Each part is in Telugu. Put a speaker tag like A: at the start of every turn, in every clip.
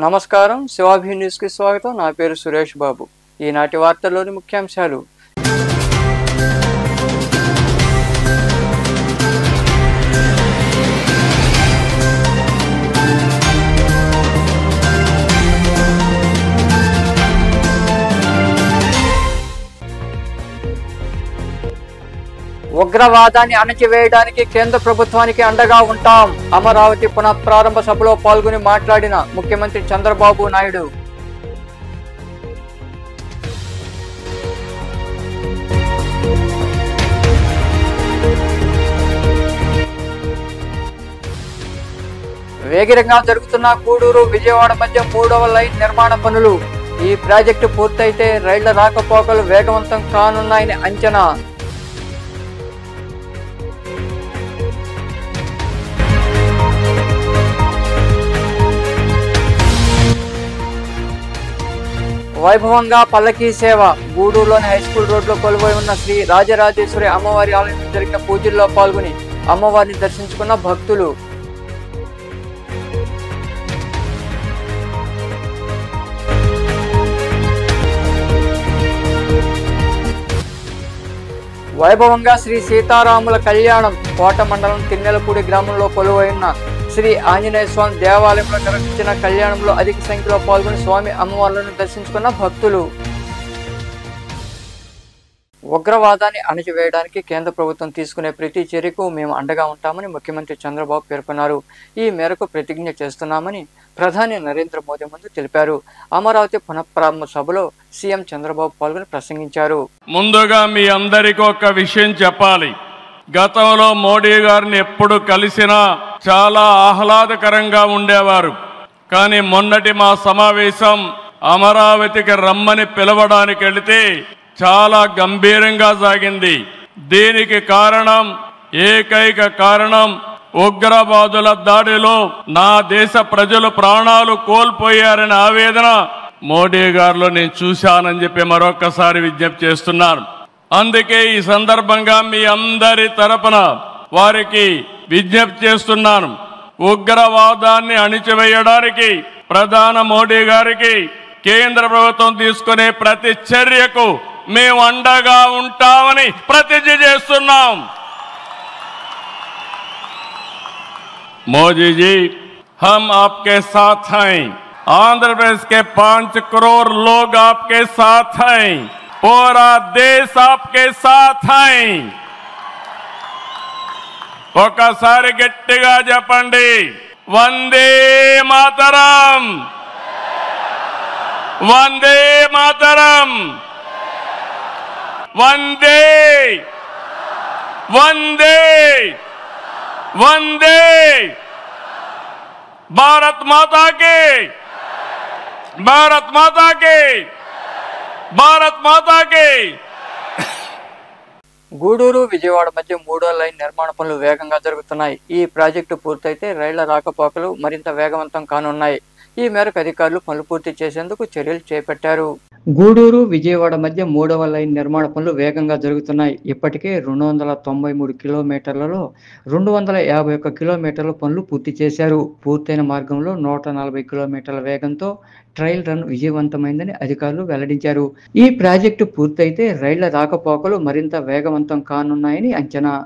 A: నమస్కారం, శివాభి న్యూస్కి స్వాగతం. నా పేరు సురేష్ బాబు. ఈనాటి వార్తల్లోని ముఖ్యాంశాలు. ఉగ్రవాదాన్ని అణచివేయడానికి కేంద్ర ప్రభుత్వానికి అండగా ఉంటాం. అమరావతి పునఃప్రారంభ సభలో పాల్గొని మాట్లాడిన ముఖ్యమంత్రి చంద్రబాబు నాయుడు. వేగంగా జరుగుతున్న గూడూరు విజయవాడ మధ్య 3వ లైన్ నిర్మాణ పనులు. ఈ ప్రాజెక్టు పూర్తయితే రైళ్ల రాకపోకలు వేగవంతం కానున్నాయని అంచనా. వైభవంగా పల్లకీ సేవ. గూడూరులోని హైస్కూల్ రోడ్లో కొలువై ఉన్న శ్రీ రాజరాజేశ్వరి అమ్మవారి ఆలయంలో జరిగిన పూజల్లో పాల్గొని అమ్మవారిని దర్శించుకున్న భక్తులు. వైభవంగా శ్రీ సీతారాముల కళ్యాణం. కోట మండలం తిన్నెలపూడి గ్రామంలో కొలువై ఉన్న శ్రీ ఆంజనేయ స్వామి దేవాలయంలో నిర్వహించిన కళ్యాణంలో అధిక సంఖ్యలో పాల్గొని స్వామి అమ్మవార్లను దర్శించుకున్న భక్తులు. ఉగ్రవాదాన్ని అణచివేయడానికి కేంద్ర ప్రభుత్వం తీసుకునే ప్రతి చర్యకు మేము అండగా ఉంటామని ముఖ్యమంత్రి చంద్రబాబు పేర్కొన్నారు. ఈ మేరకు ప్రతిజ్ఞ చేస్తున్నామని ప్రధాని నరేంద్ర మోదీ ముందు తెలిపారు. అమరావతి పునఃప్రారంభ సభలో సీఎం చంద్రబాబు పాల్గొని ప్రసంగించారు.
B: ముందుగా మీ అందరికీ ఒక విషయం చెప్పాలి. గతంలో మోడీ గారిని ఎప్పుడు కలిసినా చాలా ఆహ్లాదకరంగా ఉండేవారు. కానీ మొన్నటి మా సమావేశం అమరావతికి రమ్మని పిలవడానికి వెళితే చాలా గంభీరంగా సాగింది. దీనికి కారణం, ఏకైక కారణం, ఉగ్రవాదుల దాడిలో నా దేశ ప్రజలు ప్రాణాలు కోల్పోయారనే ఆవేదన మోడీ గారిలో నేను చూశానని చెప్పి మరొకసారి విజ్ఞప్తి చేస్తున్నాను. అందుకే ఈ సందర్భంగా మీ అందరి తరపున వారికి విజ్ఞప్తి చేస్తున్నాను. ఉగ్రవాదాన్ని అణిచివేయడానికి ప్రధాని మోడీ గారికి కేంద్ర ప్రభుత్వం తీసుకునే ప్రతి చర్యకు మేము అండగా ఉంటామని ప్రతిజ్ఞ చేస్తున్నాం. मोदी जी, हम आपके साथ हैं. आंध्र प्रदेश के 5 करोड़ लोग आपके साथ हैं. पूरा देश आपके साथ है. ఒకసారి గట్టిగా చెప్పండి, వందే మాతరం, వందే మాతరం, వందే వందే వందే భారత్ మాతా కి, భారత్ మాతా కి, భారత్ మాతా కి.
A: గూడూరు విజయవాడ మధ్య 3వ లైన్ నిర్మాణ పనులు వేగంగా జరుగుతున్నాయి. ఈ ప్రాజెక్టు పూర్తయితే రైళ్ల రాకపోకలు మరింత వేగవంతం కానున్నాయి. ఈ మేరకు అధికారులు పనులు పూర్తి చేసేందుకు చర్యలు చేపట్టారు. గూడూరు విజయవాడ మధ్య 3వ లైన్ నిర్మాణ పనులు వేగంగా జరుగుతున్నాయి. ఇప్పటికే 293 కిలోమీటర్లలో 251 కిలోమీటర్ల పనులు పూర్తి చేశారు. పూర్తయిన మార్గంలో 140 కిలోమీటర్ల వేగంతో ట్రయల్ రన్ విజయవంతమైందని అధికారులు వెల్లడించారు. ఈ ప్రాజెక్టు పూర్తయితే రైళ్ల రాకపోకలు మరింత వేగవంతం కానున్నాయని అంచనా.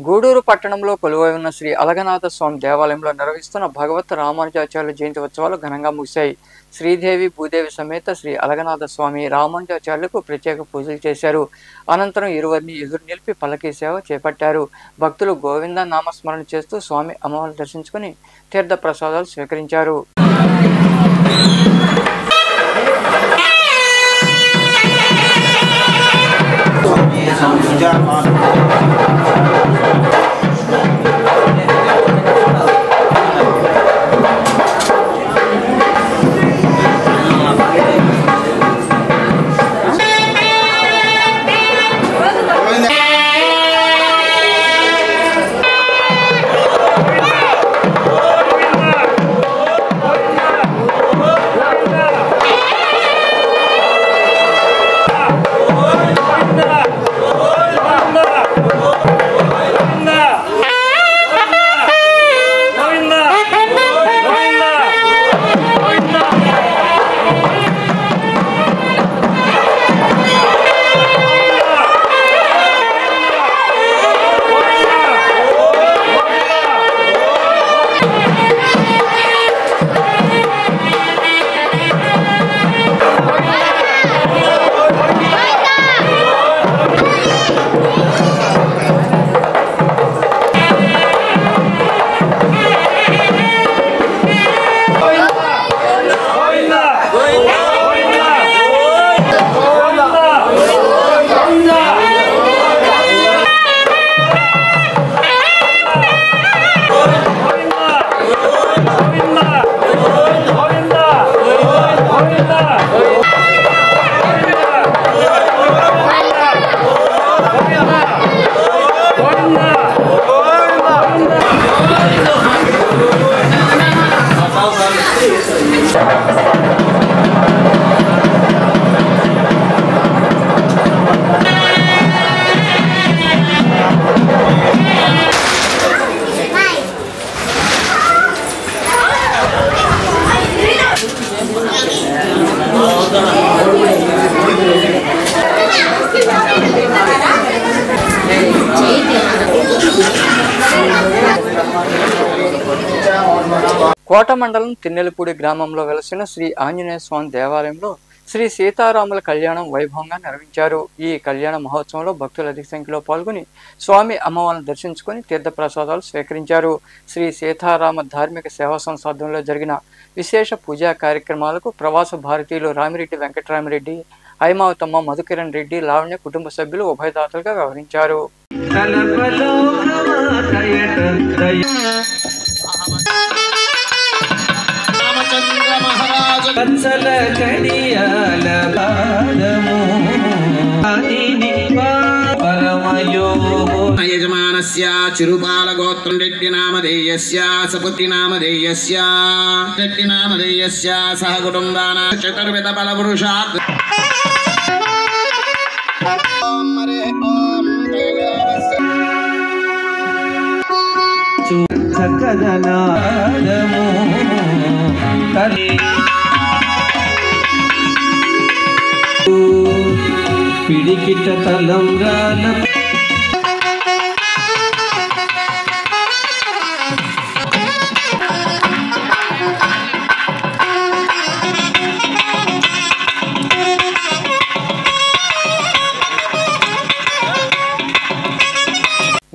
A: గూడూరు పట్టణంలో కొలువై ఉన్న శ్రీ అలగనాథ స్వామి దేవాలయంలో నిర్వహిస్తున్న భగవత్ రామానుజాచార్యుల జయంతి ఉత్సవాలు ఘనంగా ముగిశాయి. శ్రీదేవి భూదేవి సమేత శ్రీ అలగనాథ స్వామి రామానుజాచార్యులకు ప్రత్యేక పూజలు చేశారు. అనంతరం ఇరువురిని ఎదురు నిలిపి పల్లకీ సేవ చేపట్టారు. భక్తులు గోవింద నామస్మరణ చేస్తూ స్వామి అమ్మవారిని దర్శించుకుని తీర్థ ప్రసాదాలు స్వీకరించారు. కోట మండలం తిన్నెలపూడి గ్రామంలో వెలసిన శ్రీ ఆంజనేయ స్వామి దేవాలయంలో శ్రీ సీతారాముల కళ్యాణం వైభవంగా నిర్వహించారు. ఈ కళ్యాణ మహోత్సవంలో భక్తులు అధిక సంఖ్యలో పాల్గొని స్వామి అమ్మవారిని దర్శించుకొని తీర్థప్రసాదాలు స్వీకరించారు. శ్రీ సీతారామ ధార్మిక సేవా సంస్థలో జరిగిన విశేష పూజా కార్యక్రమాలకు ప్రవాస భారతీయులు రామిరెడ్డి వెంకటరామిరెడ్డి, హైమావతమ్మ, మధుకిరణ్ రెడ్డి, లావణ్య కుటుంబ సభ్యులు ఉభయదాతలుగా వ్యవహరించారు.
C: యజమానస్య చిరుపాల గోత్రం రెడ్డి నామధేయస్య సపుత్రి నామధేయస్య రెడ్డి నామధేయస్య సహ కుటుంబాన చతుర్విధ బల పురుషాత్ పిడికిట తలంబ్రాల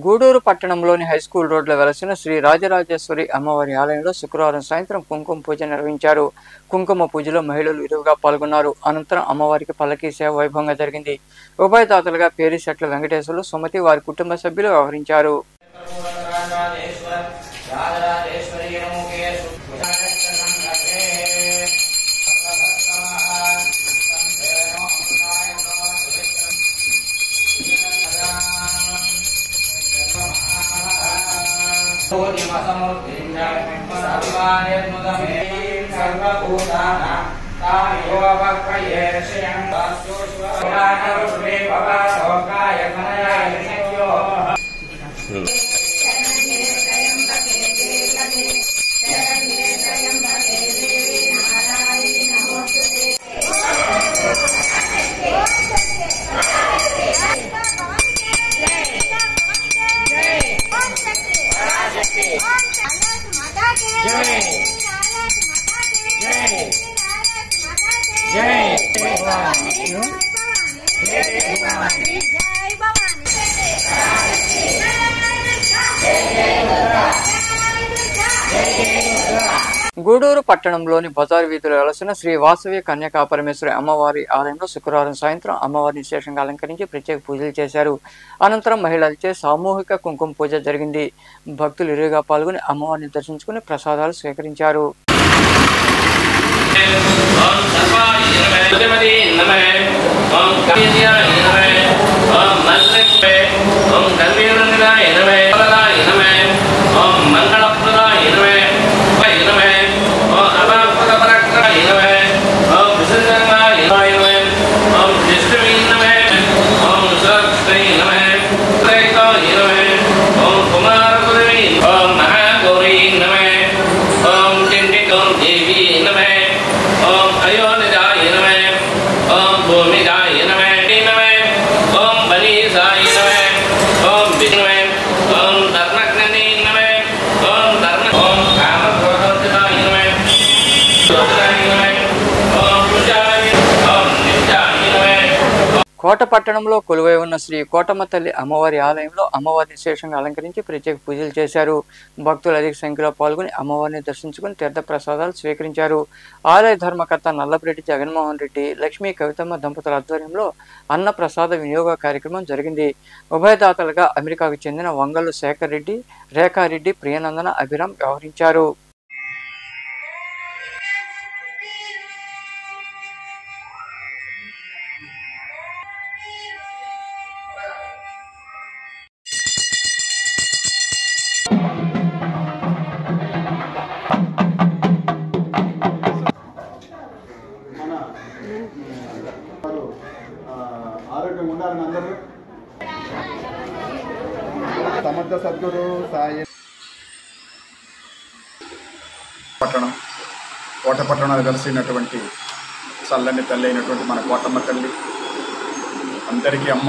A: గూడూరు పట్టణంలోని హైస్కూల్ రోడ్లో వెలసిన శ్రీ రాజరాజేశ్వరి అమ్మవారి ఆలయంలో శుక్రవారం సాయంత్రం కుంకుమ పూజ నిర్వహించారు. కుంకుమ పూజలో మహిళలు విరివిగా పాల్గొన్నారు. అనంతరం అమ్మవారికి పల్లకీ సేవ వైభవంగా జరిగింది. ఉభయదాతలుగా పేరిశెట్ల వెంకటేశ్వర్లు, సుమతి, వారి కుటుంబ సభ్యులు వ్యవహరించారు. గూడూరు పట్టణంలోని బజార్ వీధిలో వెలసిన శ్రీ వాసవి కన్యకా పరమేశ్వరి అమ్మవారి ఆలయంలో శుక్రవారం సాయంత్రం అమ్మవారిని విశేషంగా అలంకరించి ప్రత్యేక పూజలు చేశారు. అనంతరం మహిళలచే సామూహిక కుంకుమ పూజ జరిగింది. భక్తులు ఇరువుగా పాల్గొని అమ్మవారిని దర్శించుకుని ప్రసాదాలు స్వీకరించారు. కోట పట్టణంలో కొలువై ఉన్న శ్రీ కోటమ్మ తల్లి అమ్మవారి ఆలయంలో అమ్మవారిని విశేషంగా అలంకరించి ప్రత్యేక పూజలు చేశారు. భక్తులు అధిక సంఖ్యలో పాల్గొని అమ్మవారిని దర్శించుకుని తీర్థప్రసాదాలు స్వీకరించారు. ఆలయ ధర్మకర్త నల్లపురెడ్డి జగన్మోహన్ రెడ్డి, లక్ష్మీ కవితమ్మ దంపతుల ఆధ్వర్యంలో అన్న ప్రసాద వినియోగ కార్యక్రమం జరిగింది. ఉభయదాతలుగా అమెరికాకు చెందిన వంగల్లు శేఖర్ రెడ్డి, రేఖారెడ్డి, ప్రియనందన, అభిరామ్ వ్యవహరించారు.
D: ఆరోగ్యం ఉండాలని అందరూ సమర్థ సద్గురు సాయి పట్టణం కోట పట్టణాలు కలిసినటువంటి చల్లని తల్లి అయినటువంటి మన కోటమ్మ తల్లి అందరికీ అమ్మ.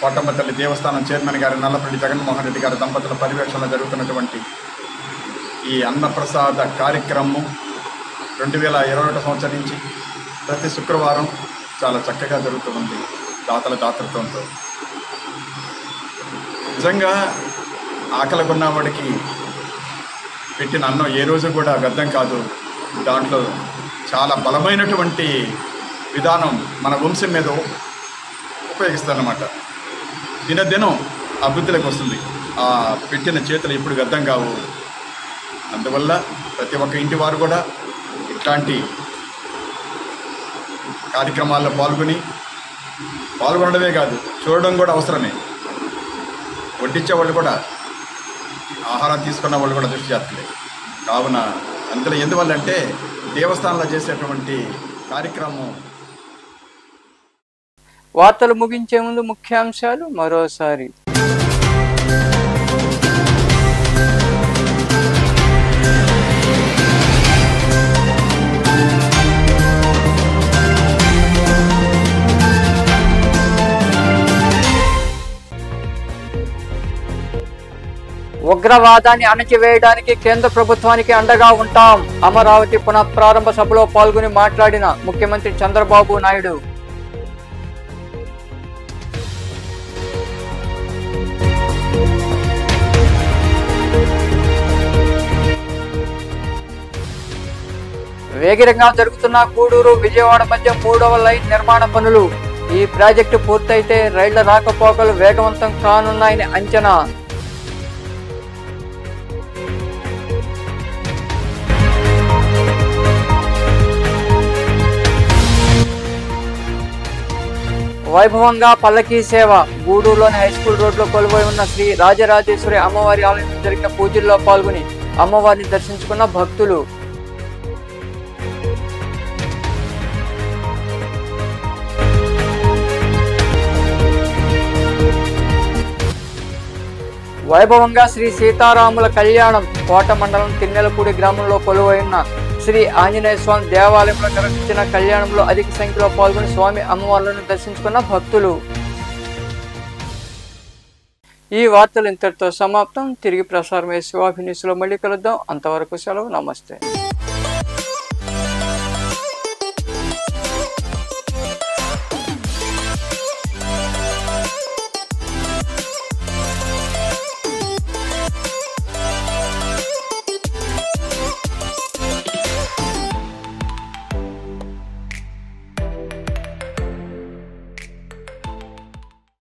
D: కోటమ్మ తల్లి దేవస్థానం చైర్మన్ గారు నల్లపల్లి జగన్మోహన్ రెడ్డి గారి దంపతుల పర్యవేక్షణలో జరుగుతున్నటువంటి ఈ అన్నప్రసాద కార్యక్రమం 2021 సంవత్సరం నుంచి ప్రతి శుక్రవారం చాలా చక్కగా జరుగుతుంది దాతల దాతృత్వంతో. నిజంగా ఆకలి కొన్నవాడికి పెట్టిన అన్నం ఏ రోజు కూడా వ్యర్థం కాదు. దాంట్లో చాలా బలమైనటువంటి విధానం మన వంశం మీద ఉపయోగిస్తారన్నమాట. దినదినం అభివృద్ధిలోకి వస్తుంది. ఆ పెట్టిన చేతులు ఎప్పుడు వ్యర్థం కావు. అందువల్ల ప్రతి ఒక్క ఇంటి వారు కూడా ఇట్లాంటి కార్యక్రమాల్లో పాల్గొనడమే కాదు, చూడడం కూడా అవసరమే. వడ్డించే వాళ్ళు కూడా, ఆహారం తీసుకున్న వాళ్ళు కూడా దృష్టి చేస్తలే. కావున అందులో ఎందువల్లంటే దేవస్థానంలో చేసేటువంటి కార్యక్రమం.
A: వార్తలు ముగించే ముందు ముఖ్యాంశాలు మరోసారి. ఉగ్రవాదాన్ని అణచివేయడానికి కేంద్ర ప్రభుత్వానికి అండగా ఉంటాం. అమరావతి పునఃప్రారంభ సభలో పాల్గొని మాట్లాడిన ముఖ్యమంత్రి చంద్రబాబు నాయుడు. వేగంగా జరుగుతున్న గూడూరు విజయవాడ మధ్య 3వ లైన్ నిర్మాణ పనులు. ఈ ప్రాజెక్టు పూర్తయితే రైళ్ల రాకపోకలు వేగవంతం కానున్నాయని అంచనా. వైభవంగా పల్లకీ సేవ. గూడూరులోని హైస్కూల్ రోడ్లో కొలువై ఉన్న శ్రీ రాజరాజేశ్వరి అమ్మవారి ఆలయంలో జరిగిన పూజల్లో పాల్గొని అమ్మవారిని దర్శించుకున్న భక్తులు. వైభవంగా శ్రీ సీతారాముల కళ్యాణం. కోట మండలం తిన్నెలపూడి గ్రామంలో కొలువై ఉన్న శ్రీ ఆంజనేయ స్వామి దేవాలయంలో నిర్వహించిన కళ్యాణంలో అధిక సంఖ్యలో పాల్గొని స్వామి అమ్మవార్లను దర్శించుకున్న భక్తులు. ఈ వార్తలు ఇంతటితో సమాప్తం. తిరిగి ప్రసారమయ్యే శివాభినీసులో మళ్ళీ కలుద్దాం. అంతవరకు సెలవు. నమస్తే.